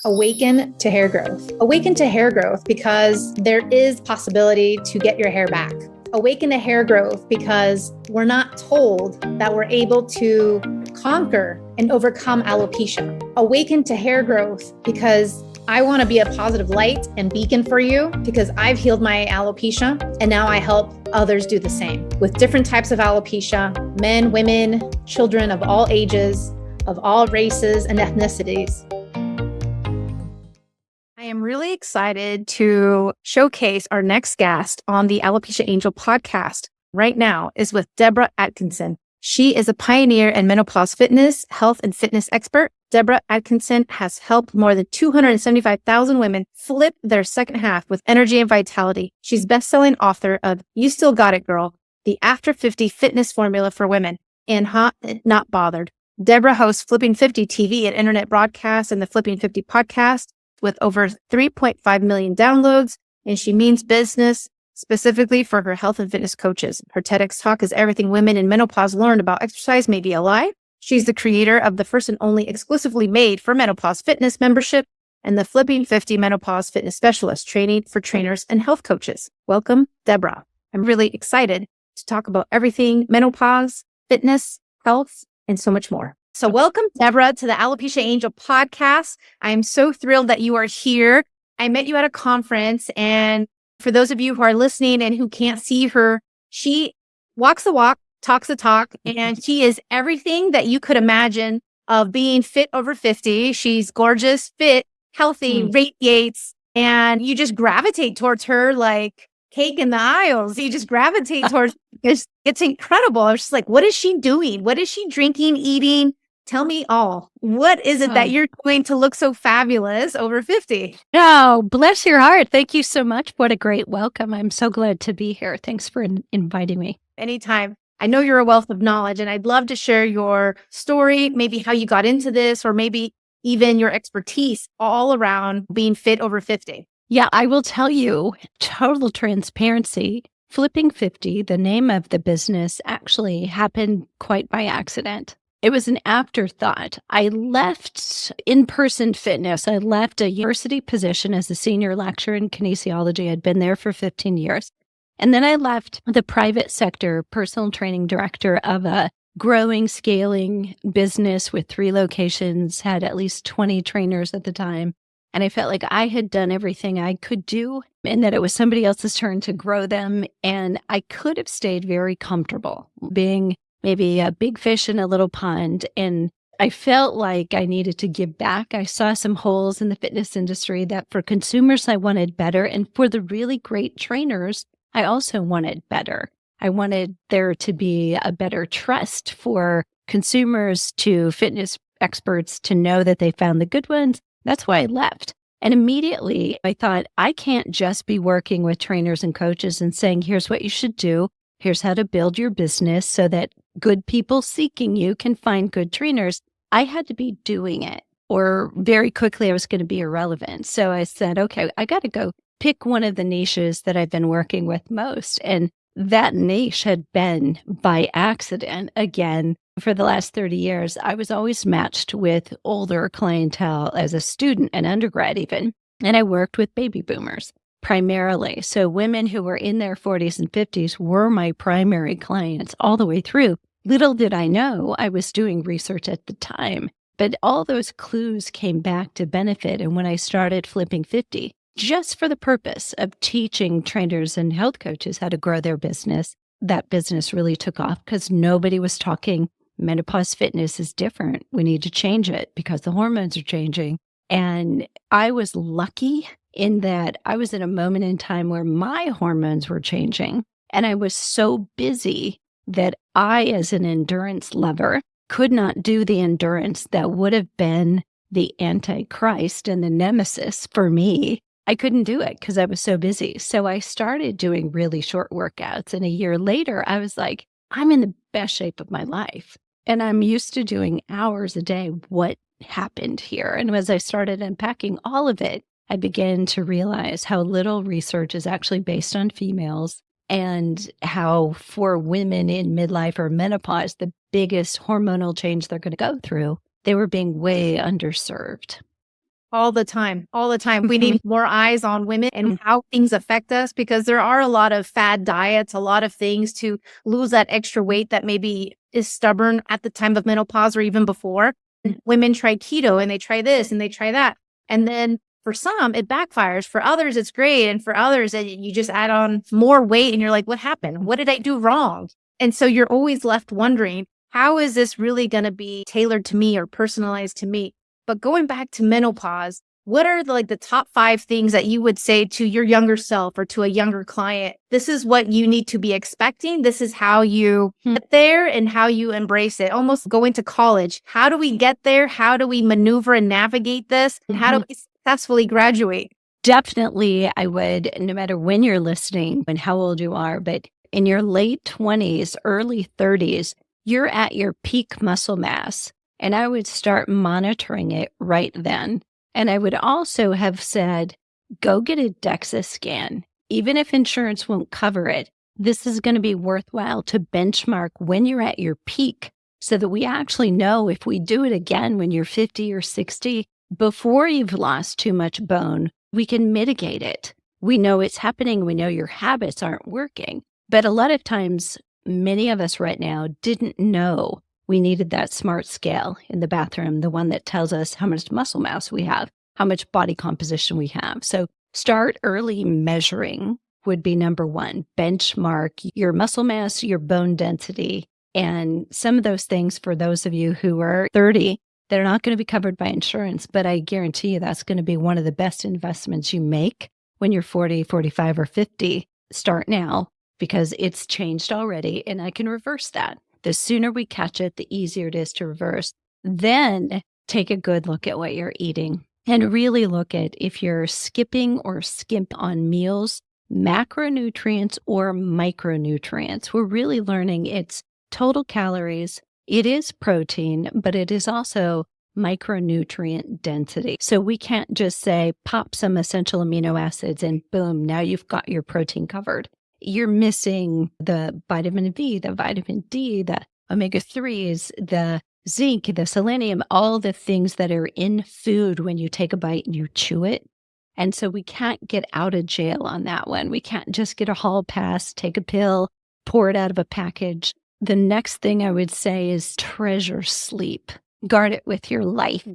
Awaken to hair growth. Awaken to hair growth because there is possibility to get your hair back. Awaken to hair growth because we're not told that we're able to conquer and overcome alopecia. Awaken to hair growth because I want to be a positive light and beacon for you because I've healed my alopecia and now I help others do the same with different types of alopecia, men, women, children of all ages, of all races and ethnicities. I am really excited to showcase our next guest on the Alopecia Angel podcast right now is with Debra Atkinson. She is a pioneer in menopause fitness, health, and fitness expert. Debra Atkinson has helped more than 275,000 women flip their second half with energy and vitality. She's best-selling author of You Still Got It, Girl, the After 50 Fitness Formula for Women, and Hot Not Bothered. Debra hosts Flipping 50 TV and internet broadcasts and the Flipping 50 podcast with over 3.5 million downloads, and she means business specifically for her health and fitness coaches. Her TEDx talk is everything women in menopause learned about exercise may be a lie. She's the creator of the first and only exclusively made for menopause fitness membership and the Flipping 50 Menopause Fitness Specialist training for trainers and health coaches. Welcome, Debra. I'm really excited to talk about everything menopause, fitness, health, and so much more. So welcome, Debra, to the Alopecia Angel podcast. I'm so thrilled that you are here. I met you at a conference, and for those of you who are listening and who can't see her, she walks the walk, talks the talk, and she is everything that you could imagine of being fit over 50. She's gorgeous, fit, healthy, radiates, and you just gravitate towards her like cake in the aisles. You just gravitate towards it's incredible. I was just like, what is she doing? What is she drinking, eating? Tell me all. What is it that you're doing to look so fabulous over 50? Oh, bless your heart. Thank you so much. What a great welcome. I'm so glad to be here. Thanks for inviting me. Anytime. I know you're a wealth of knowledge, and I'd love to share your story, maybe how you got into this, or maybe even your expertise all around being fit over 50. Yeah, I will tell you, total transparency. Flipping 50, the name of the business, actually happened quite by accident. It was an afterthought. I left in-person fitness. I left a university position as a senior lecturer in kinesiology. I'd been there for 15 years. And then I left the private sector personal training director of a growing, scaling business with 3 locations, had at least 20 trainers at the time. And I felt like I had done everything I could do and that it was somebody else's turn to grow them. And I could have stayed very comfortable being maybe a big fish in a little pond. And I felt like I needed to give back. I saw some holes in the fitness industry that for consumers, I wanted better. And for the really great trainers, I also wanted better. I wanted there to be a better trust for consumers to fitness experts to know that they found the good ones. That's why I left. And immediately I thought, I can't just be working with trainers and coaches and saying, here's what you should do. Here's how to build your business so that good people seeking you can find good trainers. I had to be doing it, or very quickly I was going to be irrelevant. So I said, okay, I got to go pick one of the niches that I've been working with most. And that niche had been by accident. Again, for the last 30 years, I was always matched with older clientele as a student and undergrad even. And I worked with baby boomers primarily. So women who were in their 40s and 50s were my primary clients all the way through. Little did I know I was doing research at the time, but all those clues came back to benefit. And when I started Flipping 50, just for the purpose of teaching trainers and health coaches how to grow their business, that business really took off because nobody was talking menopause fitness is different. We need to change it because the hormones are changing. And I was lucky in that I was in a moment in time where my hormones were changing. And I was so busy that I, as an endurance lover, could not do the endurance that would have been the antichrist and the nemesis for me. I couldn't do it because I was so busy. So I started doing really short workouts. And a year later, I was like, I'm in the best shape of my life. And I'm used to doing hours a day. What happened here? And as I started unpacking all of it, I began to realize how little research is actually based on females and how for women in midlife or menopause, the biggest hormonal change they're going to go through, they were being way underserved. All the time. All the time. We need more eyes on women and how things affect us, because there are a lot of fad diets, a lot of things to lose that extra weight that maybe is stubborn at the time of menopause or even before. Women try keto and they try this and they try that. And then for some, it backfires. For others, it's great. And for others, you just add on more weight and you're like, what happened? What did I do wrong? And so you're always left wondering, how is this really going to be tailored to me or personalized to me? But going back to menopause, what are the top 5 things that you would say to your younger self or to a younger client? This is what you need to be expecting. This is how you get there and how you embrace it. Almost going to college. How do we get there? How do we maneuver and navigate this? And how do we successfully graduate? Definitely, I would, no matter when you're listening and how old you are, but in your late 20s, early 30s, you're at your peak muscle mass. And I would start monitoring it right then. And I would also have said, go get a DEXA scan. Even if insurance won't cover it, this is going to be worthwhile to benchmark when you're at your peak so that we actually know if we do it again when you're 50 or 60, before you've lost too much bone, we can mitigate it. We know it's happening. We know your habits aren't working. But a lot of times, many of us right now didn't know we needed that smart scale in the bathroom, the one that tells us how much muscle mass we have, how much body composition we have. So start early measuring would be number 1. Benchmark your muscle mass, your bone density, and some of those things for those of you who are 30, they're not going to be covered by insurance, but I guarantee you that's going to be one of the best investments you make when you're 40, 45, or 50. Start now because it's changed already, and I can reverse that. The sooner we catch it, the easier it is to reverse. Then take a good look at what you're eating and really look at if you're skipping or skimp on meals, macronutrients or micronutrients. We're really learning it's total calories. It is protein, but it is also micronutrient density. So we can't just say, pop some essential amino acids and boom, now you've got your protein covered. You're missing the vitamin B, the vitamin D, the omega-3s, the zinc, the selenium, all the things that are in food when you take a bite and you chew it. And so we can't get out of jail on that one. We can't just get a hall pass, take a pill, pour it out of a package. The next thing I would say is treasure sleep. Guard it with your life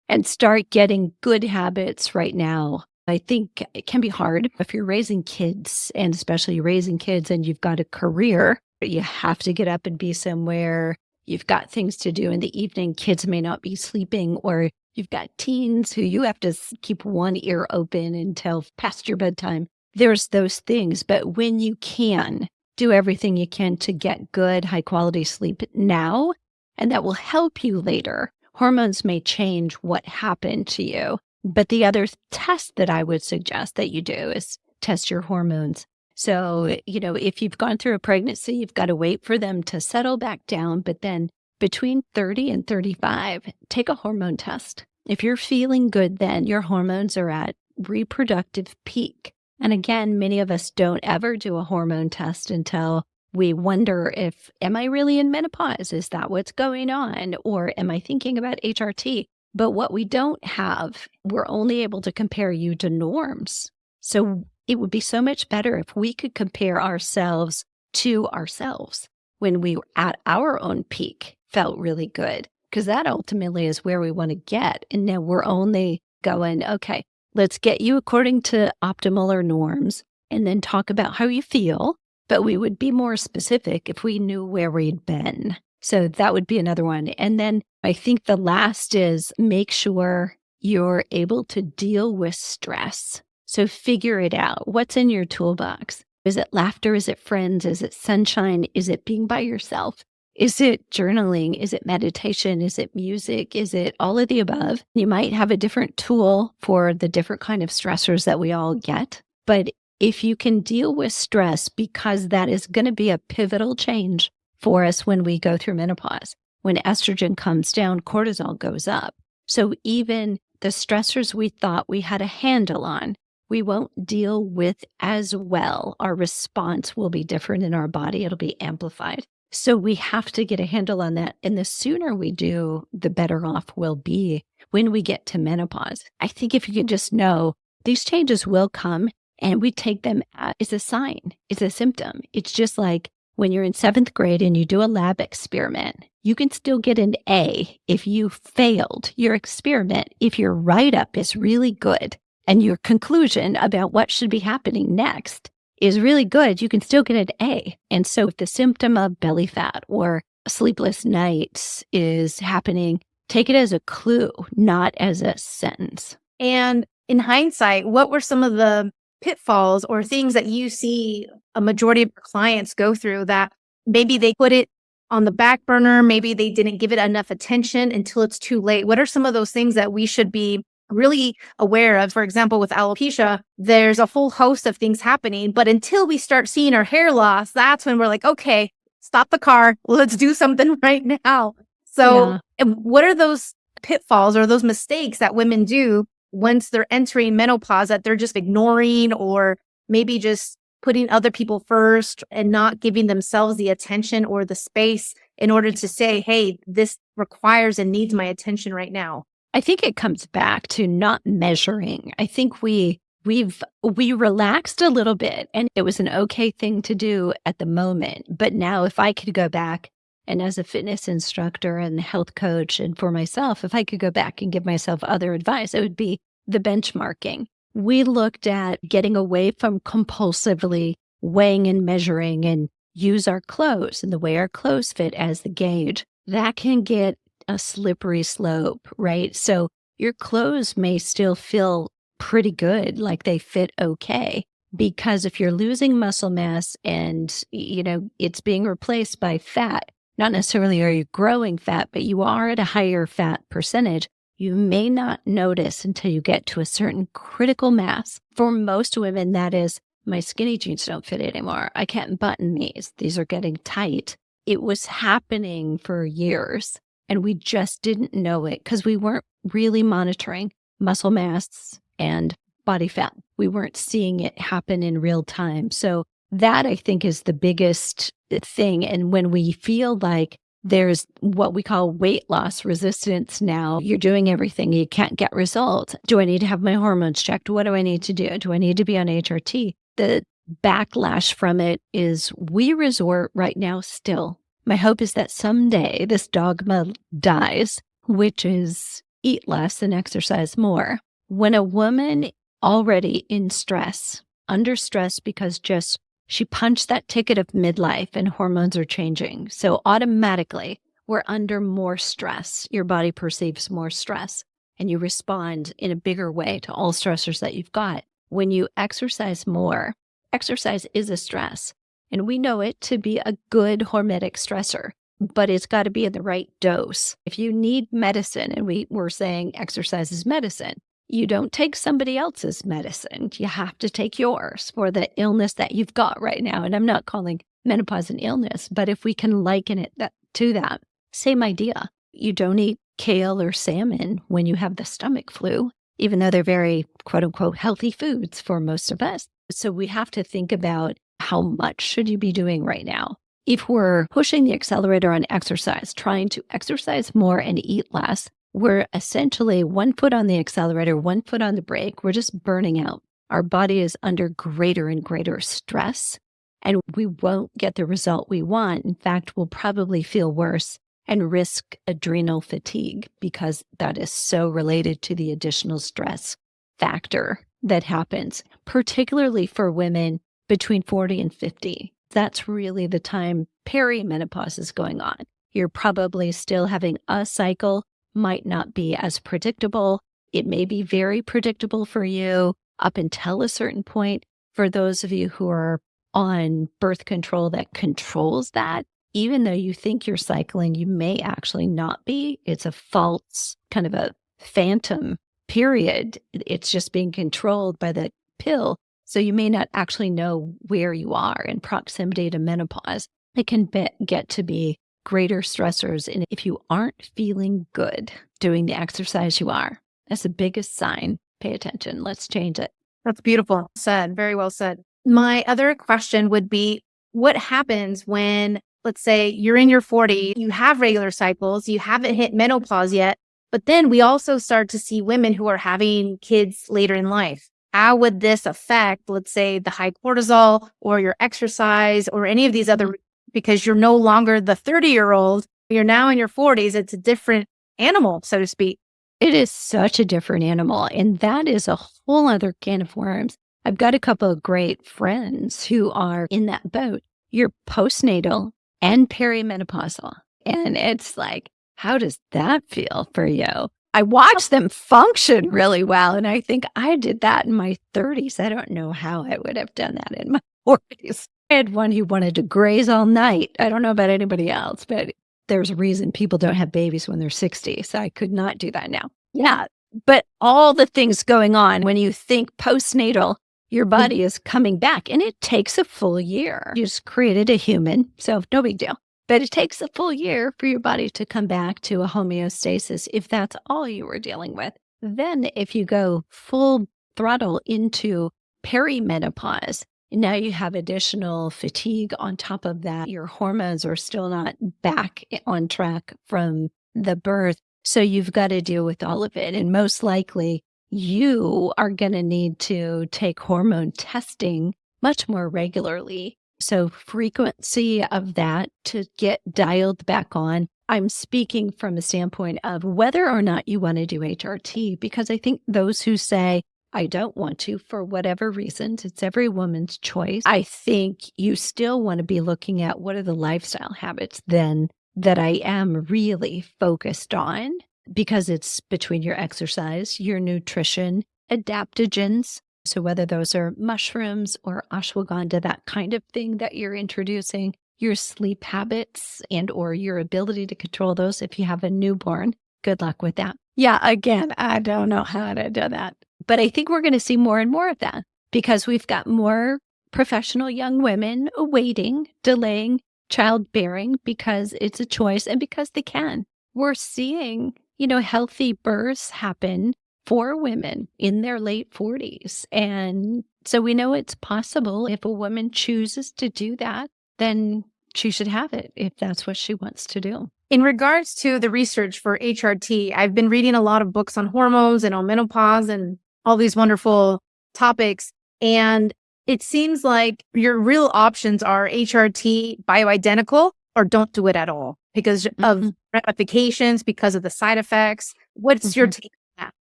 and start getting good habits right now. I think it can be hard if you're raising kids, and especially raising kids and you've got a career, you have to get up and be somewhere. You've got things to do in the evening. Kids may not be sleeping, or you've got teens who you have to keep one ear open until past your bedtime. There's those things. But when you can, do everything you can to get good, high quality sleep now, and that will help you later. Hormones may change what happened to you. But the other test that I would suggest that you do is test your hormones. So, if you've gone through a pregnancy, you've got to wait for them to settle back down. But then between 30 and 35, take a hormone test. If you're feeling good, then your hormones are at reproductive peak. And again, many of us don't ever do a hormone test until we wonder am I really in menopause? Is that what's going on? Or am I thinking about HRT? But what we don't have, we're only able to compare you to norms. So it would be so much better if we could compare ourselves to ourselves when we were at our own peak, felt really good, because that ultimately is where we want to get. And now we're only going, okay, let's get you according to optimal or norms and then talk about how you feel. But we would be more specific if we knew where we'd been. So that would be another one. And then I think the last is make sure you're able to deal with stress. So figure it out. What's in your toolbox? Is it laughter? Is it friends? Is it sunshine? Is it being by yourself? Is it journaling? Is it meditation? Is it music? Is it all of the above? You might have a different tool for the different kind of stressors that we all get. But if you can deal with stress, because that is going to be a pivotal change for us when we go through menopause. When estrogen comes down, cortisol goes up. So even the stressors we thought we had a handle on, we won't deal with as well. Our response will be different in our body. It'll be amplified. So we have to get a handle on that. And the sooner we do, the better off we'll be when we get to menopause. I think if you can just know these changes will come and we take them as a sign, it's a symptom. It's just like when you're in 7th grade and you do a lab experiment, you can still get an A if you failed your experiment, if your write-up is really good and your conclusion about what should be happening next is really good, you can still get an A. And so if the symptom of belly fat or sleepless nights is happening, take it as a clue, not as a sentence. And in hindsight, what were some of the pitfalls or things that you see a majority of your clients go through that maybe they put it on the back burner, maybe they didn't give it enough attention until it's too late? What are some of those things that we should be really aware of? For example, with alopecia, there's a whole host of things happening, but until we start seeing our hair loss, that's when we're like, okay, stop the car, let's do something right now. So what are those pitfalls or those mistakes that women do once they're entering menopause that they're just ignoring, or maybe just putting other people first and not giving themselves the attention or the space in order to say, hey, this requires and needs my attention right now? I think it comes back to not measuring. I think we relaxed a little bit and it was an okay thing to do at the moment. But now if I could go back, and as a fitness instructor and health coach, and for myself, if I could go back and give myself other advice, it would be the benchmarking. We looked at getting away from compulsively weighing and measuring and use our clothes and the way our clothes fit as the gauge. That can get a slippery slope, right? So your clothes may still feel pretty good, like they fit okay. Because if you're losing muscle mass and, it's being replaced by fat, not necessarily are you growing fat, but you are at a higher fat percentage, you may not notice until you get to a certain critical mass. For most women, that is, my skinny jeans don't fit anymore. I can't button these. These are getting tight. It was happening for years, and we just didn't know it because we weren't really monitoring muscle mass and body fat. We weren't seeing it happen in real time. So that, I think, is the biggest thing. And when we feel like there's what we call weight loss resistance now, you're doing everything, you can't get results. Do I need to have my hormones checked? What do I need to do? Do I need to be on HRT? The backlash from it is we resort right now still. My hope is that someday this dogma dies, which is eat less and exercise more. When a woman already in stress, under stress because just she punched that ticket of midlife and hormones are changing. So automatically we're under more stress. Your body perceives more stress and you respond in a bigger way to all stressors that you've got. When you exercise more, exercise is a stress. And we know it to be a good hormetic stressor, but it's got to be in the right dose. If you need medicine, and we're saying exercise is medicine, you don't take somebody else's medicine. You have to take yours for the illness that you've got right now. And I'm not calling menopause an illness, but if we can liken it to that, same idea. You don't eat kale or salmon when you have the stomach flu, even though they're very, quote unquote, healthy foods for most of us. So we have to think about how much should you be doing right now? If we're pushing the accelerator on exercise, trying to exercise more and eat less, we're essentially one foot on the accelerator, one foot on the brake. We're just burning out. Our body is under greater and greater stress, and we won't get the result we want. In fact, we'll probably feel worse and risk adrenal fatigue because that is so related to the additional stress factor that happens, particularly for women between 40 and 50. That's really the time perimenopause is going on. You're probably still having a cycle, might not be as predictable. It may be very predictable for you up until a certain point. For those of you who are on birth control that controls that, even though you think you're cycling, you may actually not be. It's a false kind of a phantom period. It's just being controlled by the pill. So you may not actually know where you are in proximity to menopause. It can get to be greater stressors. And if you aren't feeling good doing the exercise you are, that's the biggest sign. Pay attention. Let's change it. That's beautiful said. Very well said. My other question would be, what happens when, let's say you're in your 40s, you have regular cycles, you haven't hit menopause yet, But then we also start to see women who are having kids later in life. How would this affect, let's say, the high cortisol or your exercise or any of these other, because you're no longer the 30-year-old, you're now in your 40s. It's a different animal, so to speak. It is such a different animal. And that is a whole other can of worms. I've got a couple of great friends who are in that boat. You're postnatal and perimenopausal. And it's like, how does that feel for you? I watch them function really well. And I think I did that in my 30s. I don't know how I would have done that in my 40s. I had one who wanted to graze all night. I don't know about anybody else, but there's a reason people don't have babies when they're 60. So I could not do that now. Yeah. But all the things going on when you think postnatal, your body is coming back, and it takes a full year. You just created a human, so no big deal. But it takes a full year for your body to come back to a homeostasis if that's all you were dealing with. Then if you go full throttle into perimenopause, now you have additional fatigue on top of that. Your hormones are still not back on track from the birth. So you've got to deal with all of it. And most likely, you are going to need to take hormone testing much more regularly. So frequency of that to get dialed back on. I'm speaking from a standpoint of whether or not you want to do HRT, because I think those who say, I don't want to, for whatever reasons, it's every woman's choice. I think you still want to be looking at what are the lifestyle habits then that I am really focused on, because it's between your exercise, your nutrition, adaptogens. So whether those are mushrooms or ashwagandha, that kind of thing that you're introducing, your sleep habits and or your ability to control those if you have a newborn. Good luck with that. Yeah, again, I don't know how to do that. But I think we're going to see more and more of that because we've got more professional young women waiting, delaying childbearing because it's a choice and because they can. We're seeing, healthy births happen for women in their late 40s. And so we know it's possible. If a woman chooses to do that, then she should have it if that's what she wants to do. In regards to the research for HRT, I've been reading a lot of books on hormones and on menopause and all these wonderful topics. And it seems like your real options are HRT bioidentical or don't do it at all because of ramifications, because of the side effects. What's your take on that?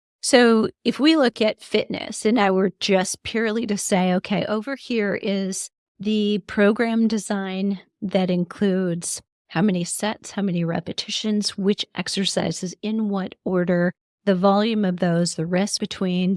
So if we look at fitness, and I were just purely to say, okay, over here is the program design that includes how many sets, how many repetitions, which exercises, in what order, the volume of those, the rest between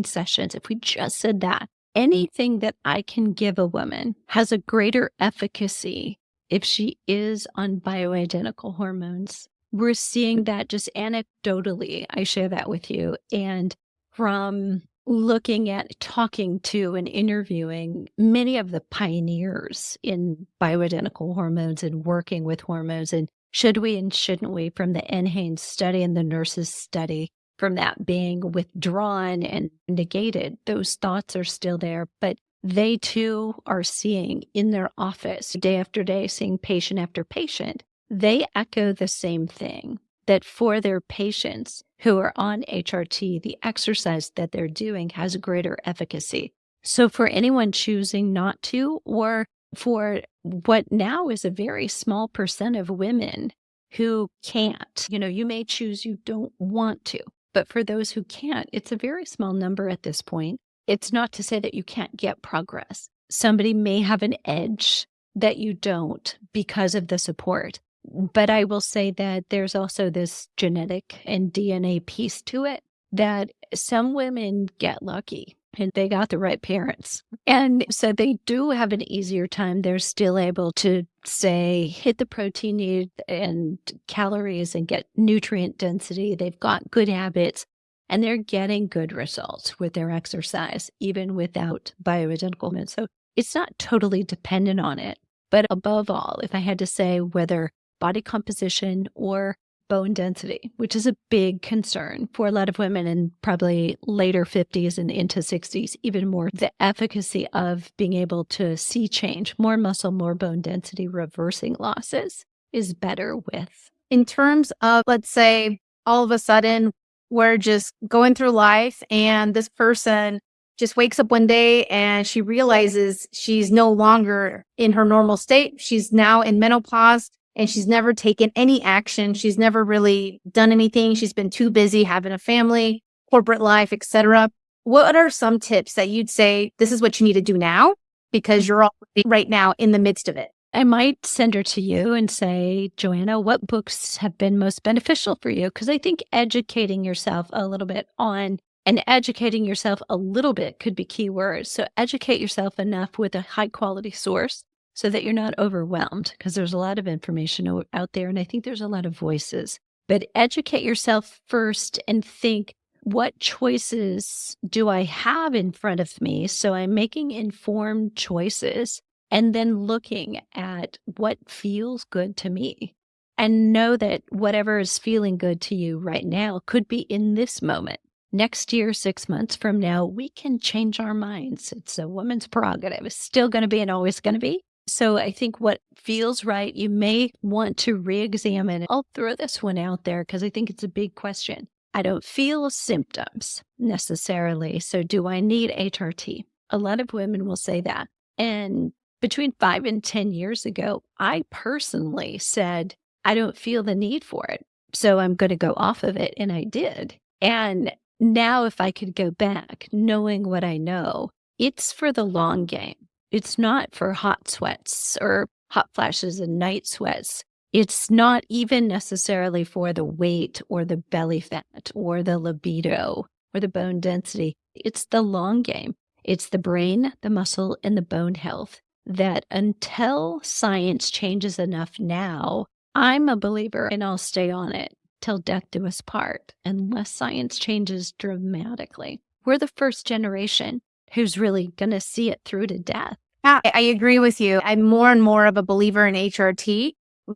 sessions. If we just said that, anything that I can give a woman has a greater efficacy if she is on bioidentical hormones. We're seeing that just anecdotally. I share that with you. And from looking at, talking to, and interviewing many of the pioneers in bioidentical hormones and working with hormones, and should we and shouldn't we, from the NHANES study and the nurses study, from that being withdrawn and negated, those thoughts are still there. But they too are seeing in their office, day after day, seeing patient after patient, they echo the same thing, that for their patients who are on HRT, the exercise that they're doing has a greater efficacy. So for anyone choosing not to, or for what now is a very small percent of women who can't, you may choose you don't want to, but for those who can't, it's a very small number at this point. It's not to say that you can't get progress. Somebody may have an edge that you don't because of the support. But I will say that there's also this genetic and DNA piece to it, that some women get lucky and they got the right parents. And so they do have an easier time. They're still able to, say, hit the protein need and calories and get nutrient density. They've got good habits and they're getting good results with their exercise, even without bioidentical hormones. So it's not totally dependent on it. But above all, if I had to say whether body composition or bone density, which is a big concern for a lot of women in probably later 50s and into 60s, even more, the efficacy of being able to see change, more muscle, more bone density, reversing losses is better with. In terms of, let's say, all of a sudden we're just going through life and this person just wakes up one day and she realizes she's no longer in her normal state. She's now in menopause and she's never taken any action. She's never really done anything. She's been too busy having a family, corporate life, etc. What are some tips that you'd say this is what you need to do now because you're already right now in the midst of it? I might send her to you and say, Joanna, what books have been most beneficial for you? Because I think educating yourself a little bit on and educating yourself a little bit could be key words. So educate yourself enough with a high quality source so that you're not overwhelmed, because there's a lot of information out there. And I think there's a lot of voices, but educate yourself first and think, what choices do I have in front of me? So I'm making informed choices and then looking at what feels good to me, and know that whatever is feeling good to you right now could be in this moment. Next year, 6 months from now, we can change our minds. It's a woman's prerogative. It's still going to be and always going to be. So I think what feels right, you may want to re-examine. I'll throw this one out there because I think it's a big question. I don't feel symptoms necessarily. So do I need HRT? A lot of women will say that. And between 5 and 10 years ago, I personally said, I don't feel the need for it. So I'm going to go off of it. And I did. And now if I could go back, knowing what I know, it's for the long game. It's not for hot sweats or hot flashes and night sweats. It's not even necessarily for the weight or the belly fat or the libido or the bone density. It's the long game. It's the brain, the muscle, and the bone health that until science changes enough now, I'm a believer and I'll stay on it till death do us part, unless science changes dramatically. We're the first generation who's really going to see it through to death. Yeah, I agree with you. I'm more and more of a believer in HRT.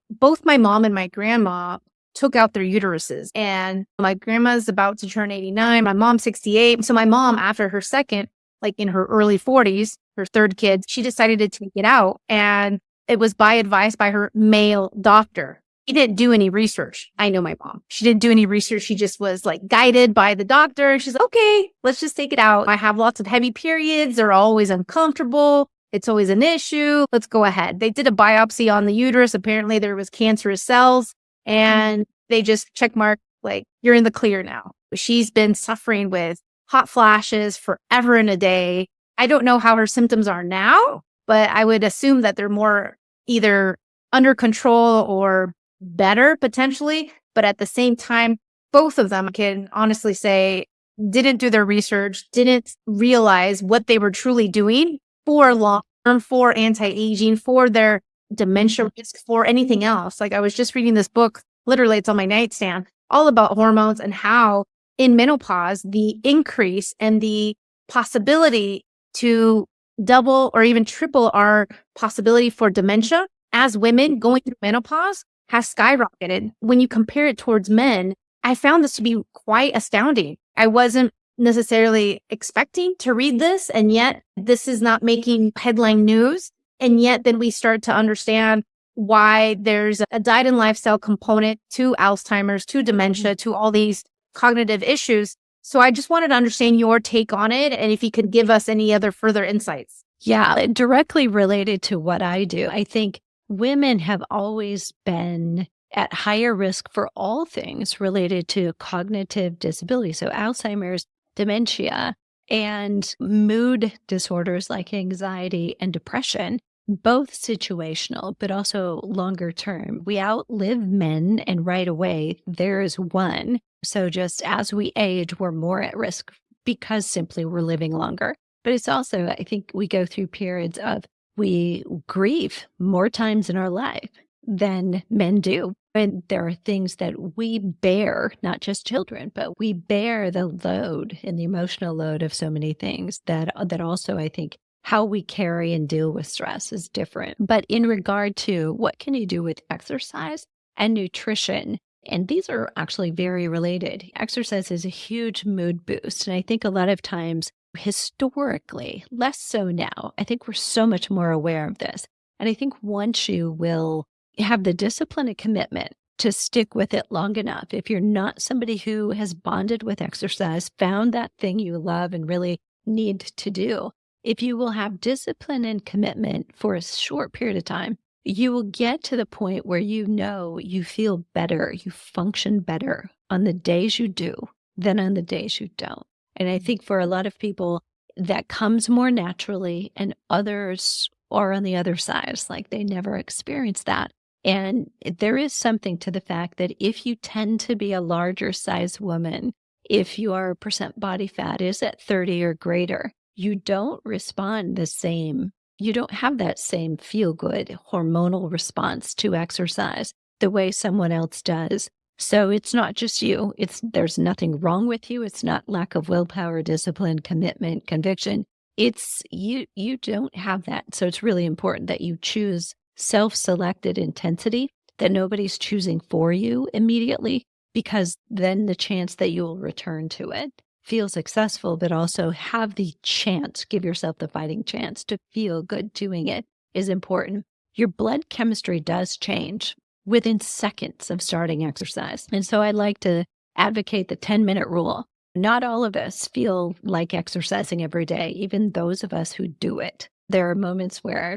Both my mom and my grandma took out their uteruses, and my grandma's about to turn 89. My mom's 68. So my mom, after her second, like in her early 40s, her third kid, she decided to take it out. And it was by advice by her male doctor. He didn't do any research. I know my mom. She didn't do any research. She just was like guided by the doctor. She's like, okay, let's just take it out. I have lots of heavy periods. They're always uncomfortable. It's always an issue. Let's go ahead. They did a biopsy on the uterus. Apparently there was cancerous cells and they just check mark, like, you're in the clear now. She's been suffering with hot flashes forever and a day. I don't know how her symptoms are now, but I would assume that they're more either under control or better potentially. But at the same time, both of them can honestly say didn't do their research, didn't realize what they were truly doing for long term, for anti-aging, for their dementia risk, for anything else. Like I was just reading this book, literally it's on my nightstand, all about hormones and how in menopause, the increase and the possibility to double or even triple our possibility for dementia as women going through menopause has skyrocketed. When you compare it towards men, I found this to be quite astounding. I wasn't necessarily expecting to read this, and yet this is not making headline news. And yet then we start to understand why there's a diet and lifestyle component to Alzheimer's, to dementia, to all these cognitive issues. So I just wanted to understand your take on it and if you could give us any other further insights. Yeah, directly related to what I do. I think women have always been at higher risk for all things related to cognitive disability. So Alzheimer's, dementia, and mood disorders like anxiety and depression, both situational, but also longer term. We outlive men, and right away, there is one. So just as we age, we're more at risk because simply we're living longer. But it's also, I think we go through periods of we grieve more times in our life than men do. And there are things that we bear, not just children, but we bear the load and the emotional load of so many things that also, I think, how we carry and deal with stress is different. But in regard to what can you do with exercise and nutrition, and these are actually very related. Exercise is a huge mood boost. And I think a lot of times, historically, less so now, I think we're so much more aware of this. And I think once you will have the discipline and commitment to stick with it long enough. If you're not somebody who has bonded with exercise, found that thing you love and really need to do, if you will have discipline and commitment for a short period of time, you will get to the point where you know you feel better, you function better on the days you do than on the days you don't. And I think for a lot of people, that comes more naturally, and others are on the other side. It's like they never experience that. And there is something to the fact that if you tend to be a larger size woman, if your percent body fat is at 30 or greater, you don't respond the same. You don't have that same feel-good hormonal response to exercise the way someone else does. So it's not just you. There's nothing wrong with you. It's not lack of willpower, discipline, commitment, conviction. It's you don't have that. So it's really important that you choose self-selected intensity, that nobody's choosing for you immediately, because then the chance that you will return to it, feel successful, but also have the chance, give yourself the fighting chance to feel good doing it, is important. Your blood chemistry does change within seconds of starting exercise. And so I like to advocate the 10-minute rule. Not all of us feel like exercising every day, even those of us who do it. There are moments where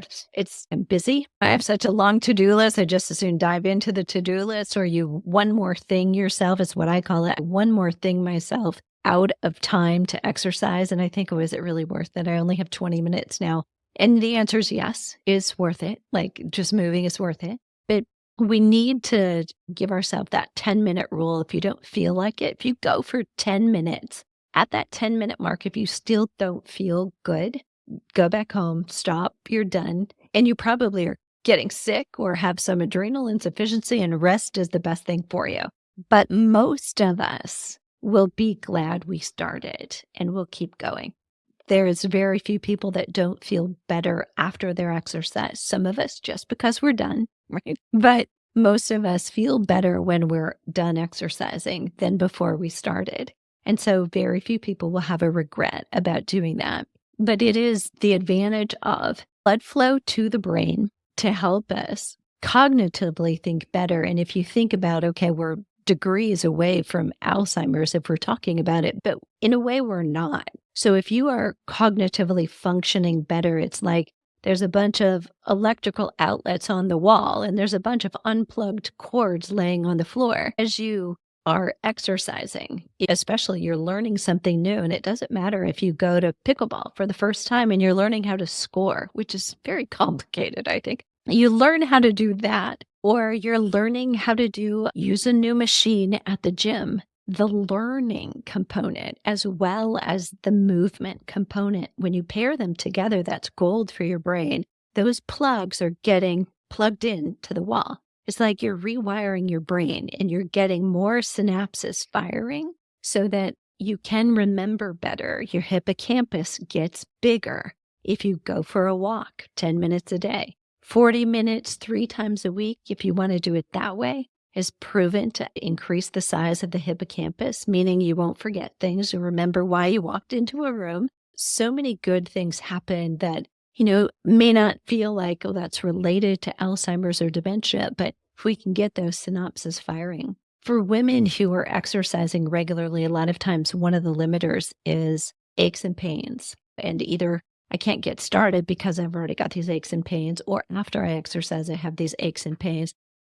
I'm busy. I have such a long to-do list. I just as soon dive into the to-do list, or you one more thing yourself is what I call it. One more thing myself out of time to exercise. And I think, is it really worth it? I only have 20 minutes now. And the answer is yes, it's worth it. Like just moving is worth it. But we need to give ourselves that 10-minute rule. If you don't feel like it, if you go for 10 minutes, at that 10-minute mark, if you still don't feel good, go back home, stop, you're done. And you probably are getting sick or have some adrenal insufficiency, and rest is the best thing for you. But most of us will be glad we started and we'll keep going. There is very few people that don't feel better after their exercise. Some of us just because we're done, right? But most of us feel better when we're done exercising than before we started. And so very few people will have a regret about doing that. But it is the advantage of blood flow to the brain to help us cognitively think better. And if you think about, okay, we're degrees away from Alzheimer's if we're talking about it, but in a way we're not. So if you are cognitively functioning better, it's like there's a bunch of electrical outlets on the wall and there's a bunch of unplugged cords laying on the floor. As you are exercising, especially you're learning something new, and it doesn't matter if you go to pickleball for the first time and you're learning how to score, which is very complicated, I think. You learn how to do that, or you're learning how to use a new machine at the gym. The learning component as well as the movement component, when you pair them together, that's gold for your brain. Those plugs are getting plugged in to the wall. It's like you're rewiring your brain and you're getting more synapses firing so that you can remember better. Your hippocampus gets bigger if you go for a walk 10 minutes a day. 40 minutes 3 times a week, if you want to do it that way, is proven to increase the size of the hippocampus, meaning you won't forget things. You'll remember why you walked into a room. So many good things happen that, may not feel like, that's related to Alzheimer's or dementia, but if we can get those synapses firing. For women who are exercising regularly, a lot of times one of the limiters is aches and pains. And either I can't get started because I've already got these aches and pains, or after I exercise, I have these aches and pains.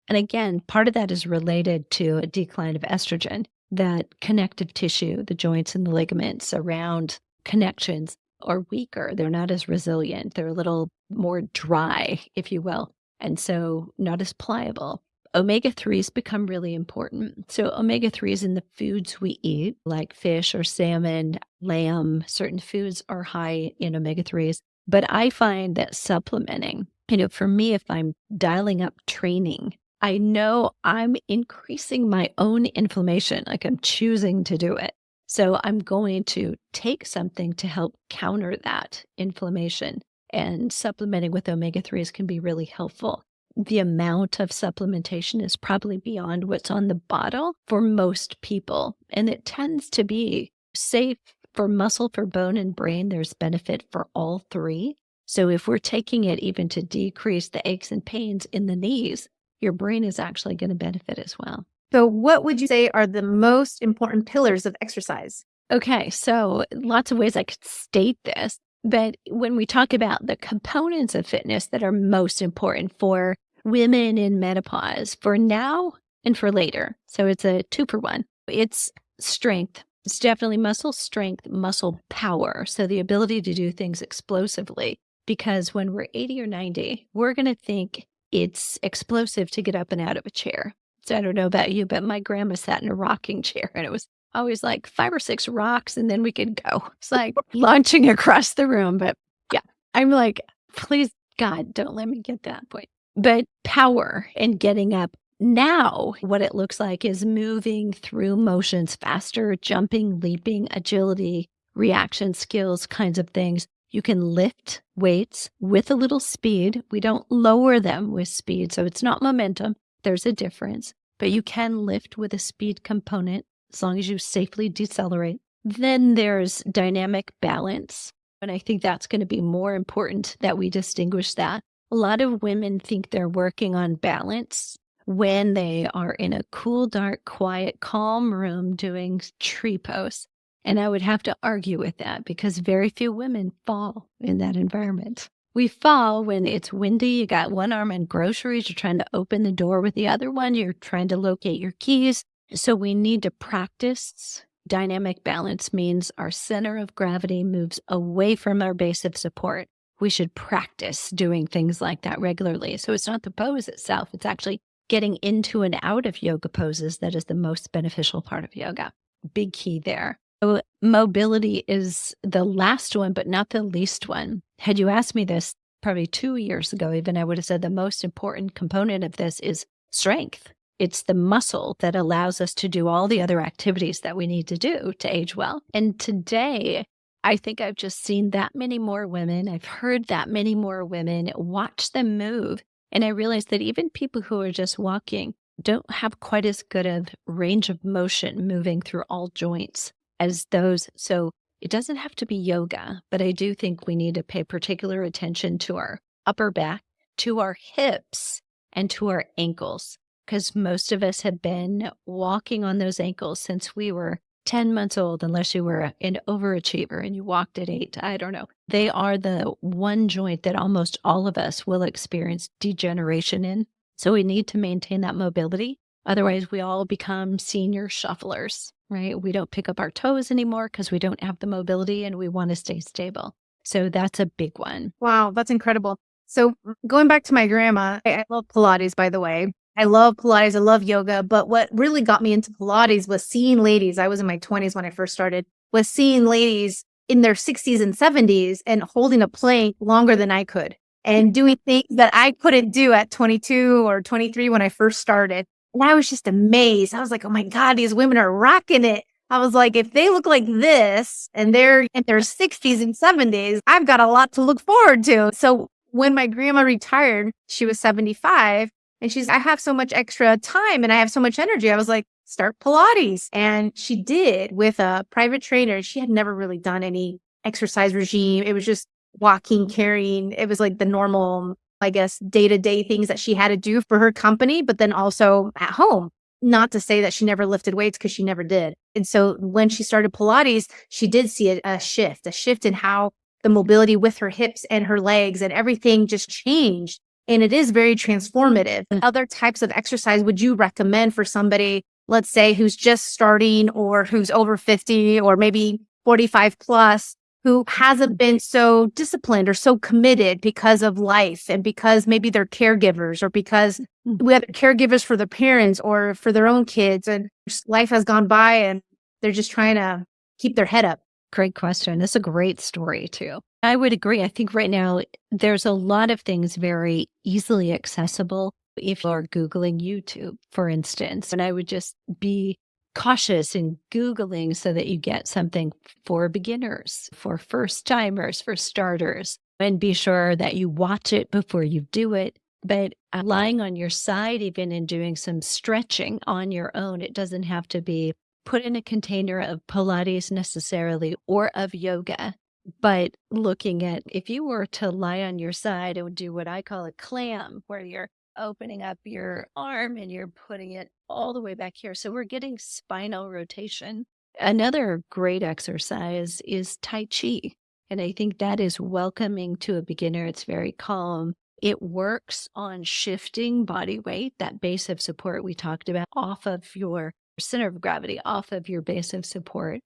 And again, part of that is related to a decline of estrogen, that connective tissue, the joints and the ligaments around connections are weaker. They're not as resilient. They're a little more dry, if you will, and so not as pliable. Omega-3s become really important. So omega-3s in the foods we eat, like fish or salmon, lamb, certain foods are high in omega-3s. But I find that supplementing, for me, if I'm dialing up training, I know I'm increasing my own inflammation, like I'm choosing to do it. So I'm going to take something to help counter that inflammation. And supplementing with omega-3s can be really helpful. The amount of supplementation is probably beyond what's on the bottle for most people. And it tends to be safe for muscle, for bone, and brain. There's benefit for all three. So if we're taking it even to decrease the aches and pains in the knees, your brain is actually going to benefit as well. So what would you say are the most important pillars of exercise? Okay, so lots of ways I could state this, but when we talk about the components of fitness that are most important for women in menopause, for now and for later, so it's a 2-for-1. It's strength. It's definitely muscle strength, muscle power. So the ability to do things explosively, because when we're 80 or 90, we're going to think it's explosive to get up and out of a chair. So I don't know about you, but my grandma sat in a rocking chair and it was always like 5 or 6 rocks and then we could go. It's like launching across the room. But yeah, I'm like, please, God, don't let me get to that point. But power and getting up now, what it looks like is moving through motions faster, jumping, leaping, agility, reaction skills, kinds of things. You can lift weights with a little speed. We don't lower them with speed. So it's not momentum. There's a difference, but you can lift with a speed component as long as you safely decelerate. Then there's dynamic balance. And I think that's going to be more important that we distinguish that. A lot of women think they're working on balance when they are in a cool, dark, quiet, calm room doing tree pose. And I would have to argue with that because very few women fall in that environment. We fall when it's windy, you got one arm on groceries, you're trying to open the door with the other one, you're trying to locate your keys. So we need to practice. Dynamic balance means our center of gravity moves away from our base of support. We should practice doing things like that regularly. So it's not the pose itself, it's actually getting into and out of yoga poses that is the most beneficial part of yoga. Big key there. So mobility is the last one, but not the least one. Had you asked me this probably 2 years ago, even, I would have said the most important component of this is strength. It's the muscle that allows us to do all the other activities that we need to do to age well. And today, I think I've just seen that many more women. I've heard that many more women, watch them move. And I realized that even people who are just walking don't have quite as good of range of motion moving through all joints as those. So it doesn't have to be yoga, but I do think we need to pay particular attention to our upper back, to our hips, and to our ankles, because most of us have been walking on those ankles since we were 10 months old, unless you were an overachiever and you walked at 8. I don't know. They are the one joint that almost all of us will experience degeneration in. So we need to maintain that mobility. Otherwise, we all become senior shufflers, right? We don't pick up our toes anymore because we don't have the mobility and we want to stay stable. So that's a big one. Wow, that's incredible. So going back to my grandma, I love Pilates, by the way. I love Pilates. I love yoga. But what really got me into Pilates was seeing ladies. I was in my 20s when I first started, was seeing ladies in their 60s and 70s and holding a plank longer than I could and doing things that I couldn't do at 22 or 23 when I first started. And I was just amazed. I was like, oh my God, these women are rocking it. I was like, if they look like this and they're in their 60s and 70s, I've got a lot to look forward to. So when my grandma retired, she was 75 and I have so much extra time and I have so much energy. I was like, start Pilates. And she did with a private trainer. She had never really done any exercise regime. It was just walking, carrying. It was like the normal, I guess, day-to-day things that she had to do for her company, but then also at home. Not to say that she never lifted weights because she never did. And so when she started Pilates, she did see a shift in how the mobility with her hips and her legs and everything just changed. And it is very transformative. Other types of exercise would you recommend for somebody, let's say, who's just starting or who's over 50 or maybe 45 plus, who hasn't been so disciplined or so committed because of life and because maybe they're caregivers or because we have caregivers for their parents or for their own kids and life has gone by and they're just trying to keep their head up? Great question. That's a great story too. I would agree. I think right now there's a lot of things very easily accessible. If you're Googling YouTube, for instance, and I would just be cautious in Googling so that you get something for beginners, for first timers, for starters, and be sure that you watch it before you do it. But lying on your side, even in doing some stretching on your own, it doesn't have to be put in a container of Pilates necessarily or of yoga. But looking at, if you were to lie on your side and do what I call a clam, where you're opening up your arm and you're putting it all the way back here. So we're getting spinal rotation. Another great exercise is Tai Chi. And I think that is welcoming to a beginner. It's very calm. It works on shifting body weight, that base of support we talked about, off of your center of gravity, off of your base of support,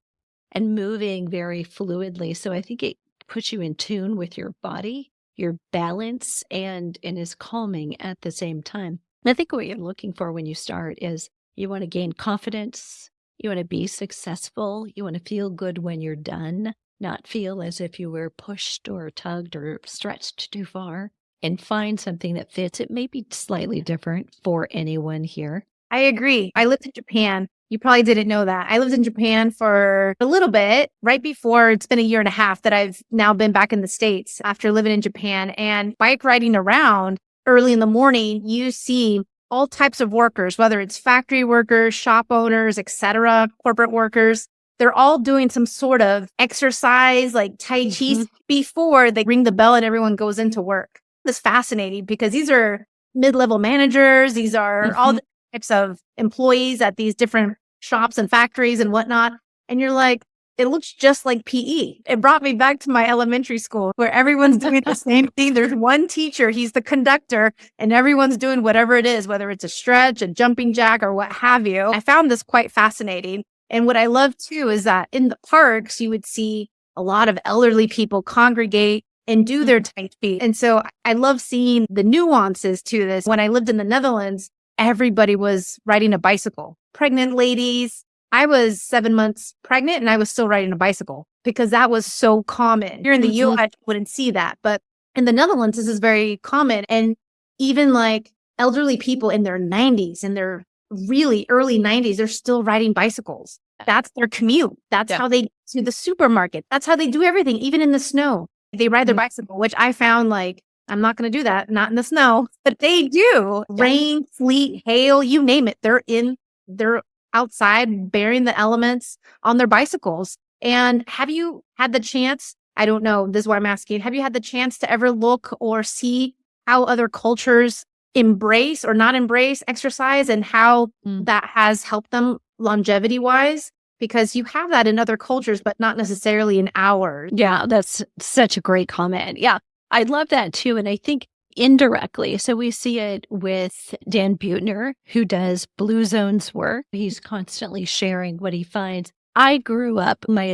and moving very fluidly. So I think it puts you in tune with your body, your balance, and is calming at the same time. And I think what you're looking for when you start is you want to gain confidence, you want to be successful, you want to feel good when you're done, not feel as if you were pushed or tugged or stretched too far, and find something that fits. It may be slightly different for anyone here. I agree. I lived in Japan. You probably didn't know that. I lived in Japan for a little bit, right before it's been a year and a half that I've now been back in the States after living in Japan. And bike riding around early in the morning, you see all types of workers, whether it's factory workers, shop owners, etc., corporate workers. They're all doing some sort of exercise like Tai Chi before they ring the bell and everyone goes into work. It's fascinating because these are mid-level managers. These are all the types of employees at these different shops and factories and whatnot. And you're like, it looks just like PE. It brought me back to my elementary school where everyone's doing the same thing. There's one teacher, he's the conductor, and everyone's doing whatever it is, whether it's a stretch, a jumping jack, or what have you. I found this quite fascinating. And what I love too is that in the parks, you would see a lot of elderly people congregate and do their Tai Chi. And so I love seeing the nuances to this. When I lived in the Netherlands, everybody was riding a bicycle. Pregnant ladies. I was 7 months pregnant and I was still riding a bicycle because that was so common. Here in the US, I wouldn't see that. But in the Netherlands, this is very common. And even like elderly people in their 90s, in their really early 90s, they're still riding bicycles. That's their commute. That's how they do the supermarket. That's how they do everything, even in the snow. They ride their bicycle, which I found like, I'm not going to do that, not in the snow, but they do. Rain, sleet, hail, you name it. They're outside bearing the elements on their bicycles. And have you had the chance? I don't know. This is why I'm asking. Have you had the chance to ever look or see how other cultures embrace or not embrace exercise and how that has helped them longevity wise? Because you have that in other cultures, but not necessarily in ours. Yeah, that's such a great comment. Yeah, I love that too. And I think indirectly, so we see it with Dan Buettner, who does Blue Zones work. He's constantly sharing what he finds. I grew up my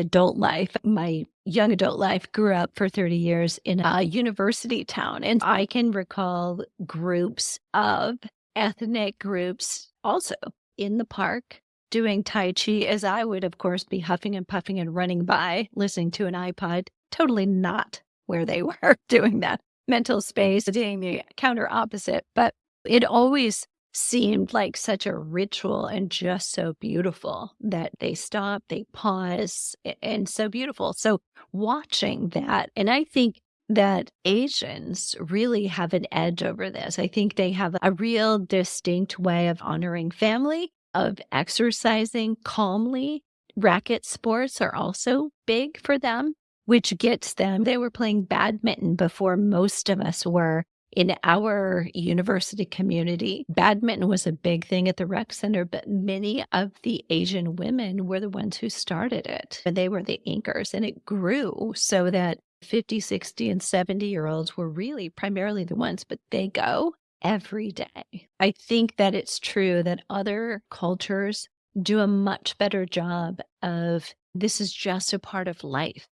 young adult life, grew up for 30 years in a university town. And I can recall groups of ethnic groups also in the park doing Tai Chi, as I would, of course, be huffing and puffing and running by, listening to an iPod, totally not where they were doing that mental space, doing the counter opposite. But it always seemed like such a ritual and just so beautiful that they stop, they pause, and so beautiful. So watching that, and I think that Asians really have an edge over this. I think they have a real distinct way of honoring family, of exercising calmly. Racket sports are also big for them, which gets them. They were playing badminton before most of us were. In our university community, badminton was a big thing at the rec center, but many of the Asian women were the ones who started it. And they were the anchors, and it grew so that 50, 60, and 70-year-olds were really primarily the ones, but they go every day. I think that it's true that other cultures do a much better job of this is just a part of life.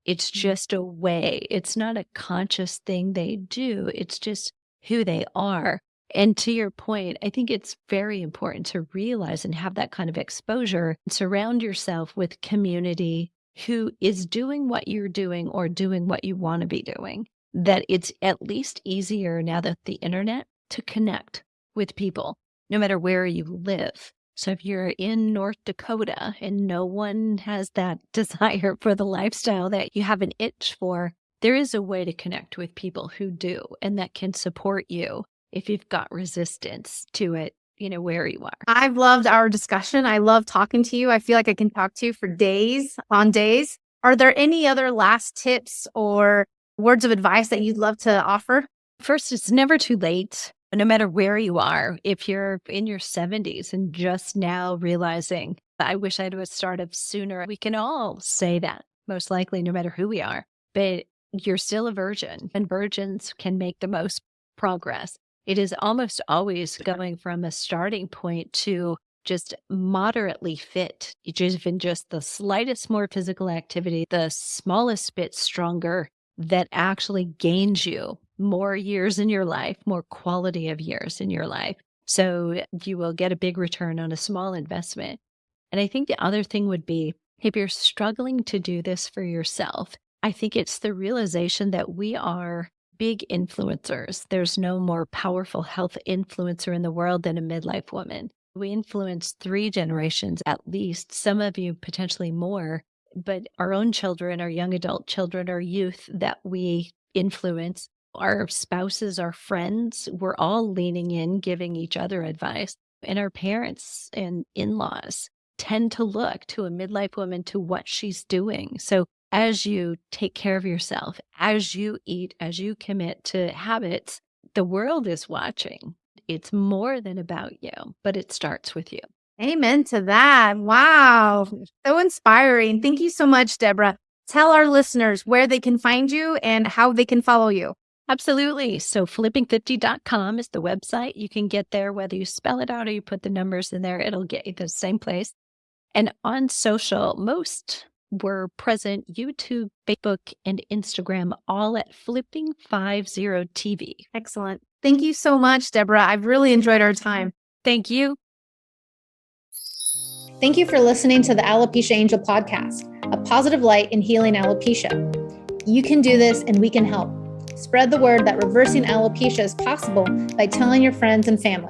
It's just a way. It's not a conscious thing they do. It's just who they are. And to your point, I think it's very important to realize and have that kind of exposure. Surround yourself with community who is doing what you're doing or doing what you want to be doing. That it's at least easier now that the internet to connect with people, no matter where you live. So if you're in North Dakota and no one has that desire for the lifestyle that you have an itch for, there is a way to connect with people who do and that can support you if you've got resistance to it, where you are. I've loved our discussion. I love talking to you. I feel like I can talk to you for days on days. Are there any other last tips or words of advice that you'd love to offer? First, it's never too late no matter where you are, if you're in your 70s and just now realizing, I wish I'd have started sooner, we can all say that, most likely, no matter who we are. But you're still a virgin, and virgins can make the most progress. It is almost always going from a starting point to just moderately fit. Even just the slightest more physical activity, the smallest bit stronger, that actually gains you more years in your life, more quality of years in your life. So you will get a big return on a small investment. And I think the other thing would be, if you're struggling to do this for yourself, I think it's the realization that we are big influencers. There's no more powerful health influencer in the world than a midlife woman. We influence 3 generations at least, some of you potentially more, but our own children, our young adult children, our youth that we influence, our spouses, our friends, we're all leaning in, giving each other advice. And our parents and in-laws tend to look to a midlife woman, to what she's doing. So as you take care of yourself, as you eat, as you commit to habits, the world is watching. It's more than about you, but it starts with you. Amen to that. Wow. So inspiring. Thank you so much, Debra. Tell our listeners where they can find you and how they can follow you. Absolutely. So flipping50.com is the website. You can get there whether you spell it out or you put the numbers in there. It'll get you the same place. And on social, most were present: YouTube, Facebook, and Instagram, all at Flipping50TV. Excellent. Thank you so much, Debra. I've really enjoyed our time. Thank you. Thank you for listening to the Alopecia Angel podcast, a positive light in healing alopecia. You can do this and we can help. Spread the word that reversing alopecia is possible by telling your friends and family.